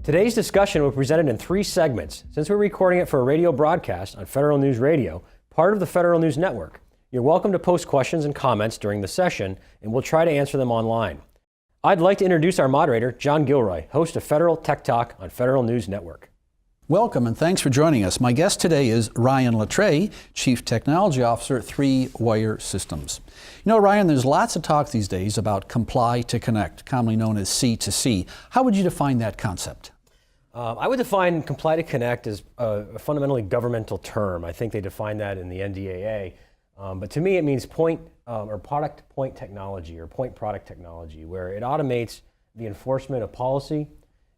Today's discussion will be presented in 3 segments. Since we're recording it for a radio broadcast on Federal News Radio, part of the Federal News Network, you're welcome to post questions and comments during the session, and we'll try to answer them online. I'd like to introduce our moderator, John Gilroy, host of Federal Tech Talk on Federal News Network. Welcome and thanks for joining us. My guest today is Ryan Latreille, Chief Technology Officer at 3Wire Systems. You know, Ryan, there's lots of talk these days about comply to connect, commonly known as C2C. How would you define that concept? I would define comply to connect as a fundamentally governmental term. I think they define that in the NDAA. But to me, it means point product technology or point product technology, where it automates the enforcement of policy.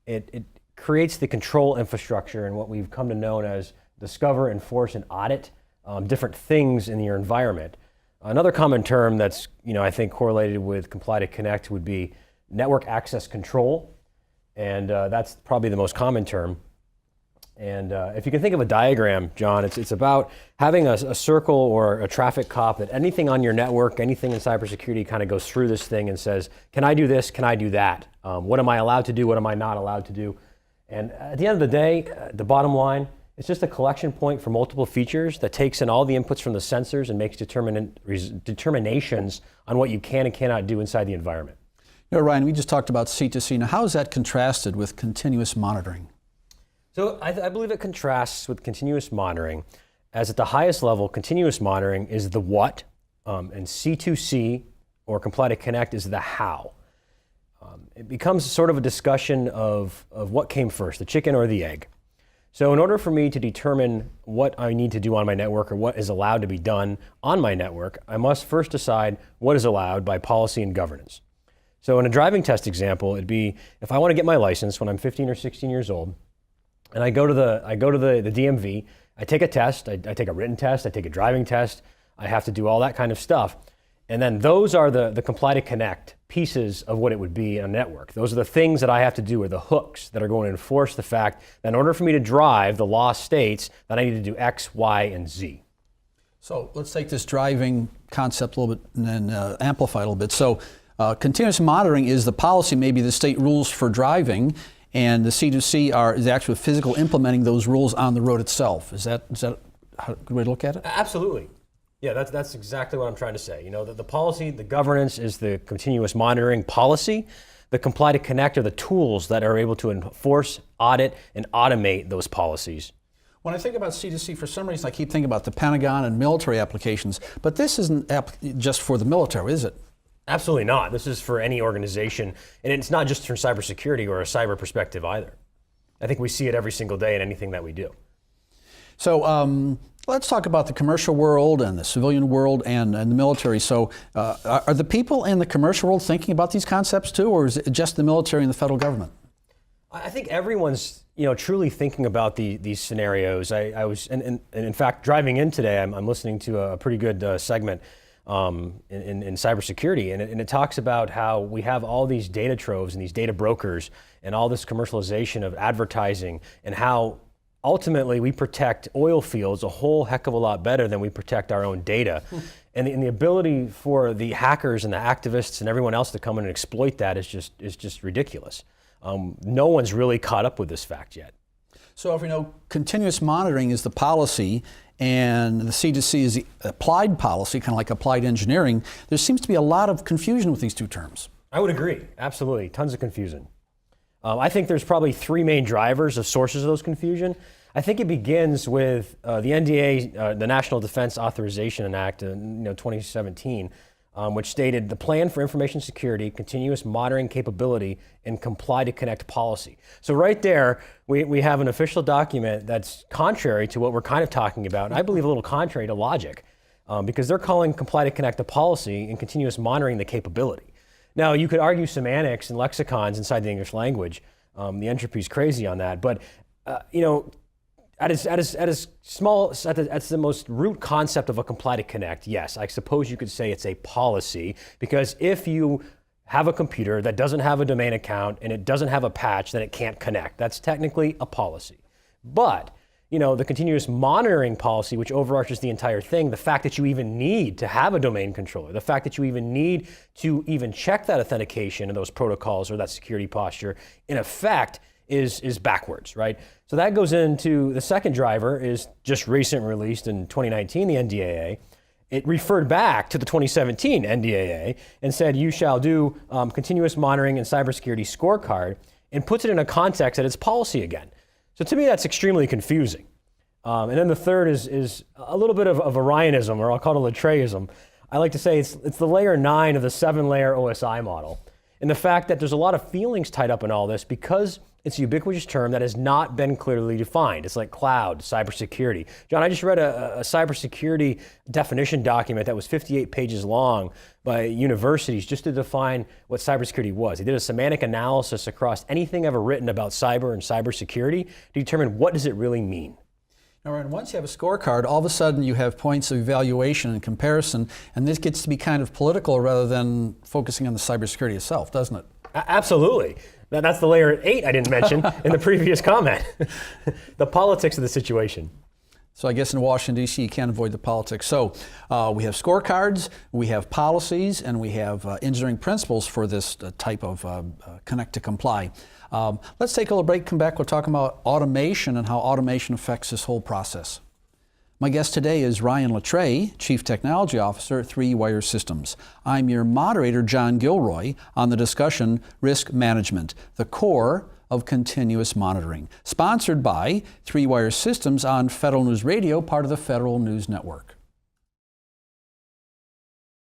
It creates the control infrastructure and what we've come to know as discover, enforce, and audit different things in your environment. Another common term that's I think correlated with comply to connect would be network access control. And that's probably the most common term. And if you can think of a diagram, John, it's about having a circle or a traffic cop that anything on your network, anything in cybersecurity kind of goes through this thing and says, can I do this? Can I do that? What am I allowed to do? What am I not allowed to do? And at the end of the day, the bottom line, it's just a collection point for multiple features that takes in all the inputs from the sensors and makes determinations on what you can and cannot do inside the environment. You know, Ryan, we just talked about C2C. Now, how is that contrasted with continuous monitoring? So I believe it contrasts with continuous monitoring, as at the highest level, continuous monitoring is the what, and C2C, or comply to connect, is the how. It becomes sort of a discussion of what came first, the chicken or the egg. So in order for me to determine what I need to do on my network or what is allowed to be done on my network, I must first decide what is allowed by policy and governance. So in a driving test example, it'd be if I want to get my license when I'm 15 or 16 years old, and I go to the DMV, I take a test, I take a written test, I take a driving test, I have to do all that kind of stuff. And then those are the comply to connect pieces of what it would be in a network. Those are the things that I have to do, or the hooks that are going to enforce the fact that in order for me to drive, the law states that I need to do X, Y, and Z. So let's take this driving concept a little bit and then amplify it a little bit. So continuous monitoring is the policy, maybe the state rules for driving, and the C2C is actually physical implementing those rules on the road itself. Is that a good way to look at it? Absolutely. Yeah, that's exactly what I'm trying to say. You know, the policy, the governance is the continuous monitoring policy. The comply to connect are the tools that are able to enforce, audit, and automate those policies. When I think about C2C, for some reason I keep thinking about the Pentagon and military applications, but this isn't just for the military, is it? Absolutely not. This is for any organization, and it's not just from cybersecurity or a cyber perspective either. I think we see it every single day in anything that we do. So let's talk about the commercial world and the civilian world and the military. So are the people in the commercial world thinking about these concepts too, or is it just the military and the federal government? I think everyone's truly thinking about these scenarios. I was, and in fact, driving in today, I'm listening to a pretty good segment in cybersecurity, and it talks about how we have all these data troves and these data brokers and all this commercialization of advertising, and how ultimately we protect oil fields a whole heck of a lot better than we protect our own data. And the ability for the hackers and the activists and everyone else to come in and exploit that is just ridiculous. No one's really caught up with this fact yet. So if we know continuous monitoring is the policy and the C2C is the applied policy, kind of like applied engineering, there seems to be a lot of confusion with these two terms. I would agree, absolutely, tons of confusion. I think there's probably 3 main drivers of sources of those confusion. I think it begins with the NDA, the National Defense Authorization Act, 2017, which stated the Plan for Information Security, Continuous Monitoring Capability, and Comply to Connect Policy. So right there, we have an official document that's contrary to what we're kind of talking about, and I believe a little contrary to logic, because they're calling Comply to Connect the policy and continuous monitoring the capability. Now, you could argue semantics and lexicons inside the English language. The entropy is crazy on that, but at the most root concept of a comply to connect, yes, I suppose you could say it's a policy, because if you have a computer that doesn't have a domain account and it doesn't have a patch, then it can't connect. That's technically a policy. But the continuous monitoring policy, which overarches the entire thing, the fact that you even need to have a domain controller, the fact that you even need to even check that authentication and those protocols or that security posture, in effect, is backwards, right? So that goes into the second driver is just recent released in 2019, the NDAA. It referred back to the 2017 NDAA and said you shall do continuous monitoring and cybersecurity scorecard, and puts it in a context that it's policy again. So to me, that's extremely confusing. And then the third is a little bit of Orionism, or I'll call it Latreillism. I like to say it's the layer 9 of the 7-layer OSI model. And the fact that there's a lot of feelings tied up in all this because it's a ubiquitous term that has not been clearly defined. It's like cloud, cybersecurity. John, I just read a cybersecurity definition document that was 58 pages long by universities just to define what cybersecurity was. They did a semantic analysis across anything ever written about cyber and cybersecurity to determine what does it really mean. All right, once you have a scorecard, all of a sudden you have points of evaluation and comparison, and this gets to be kind of political rather than focusing on the cybersecurity itself, doesn't it? Absolutely. That's the layer 8 I didn't mention in the previous comment. The politics of the situation. So I guess in Washington, D.C., you can't avoid the politics. So we have scorecards, we have policies, and we have engineering principles for this type of connect to comply. Let's take a little break, come back, we'll talk about automation and how automation affects this whole process. My guest today is Ryan Latreille, Chief Technology Officer at 3Wire Systems. I'm your moderator, John Gilroy, on the discussion Risk Management, the core of continuous monitoring, sponsored by 3Wire Systems on Federal News Radio, part of the Federal News Network.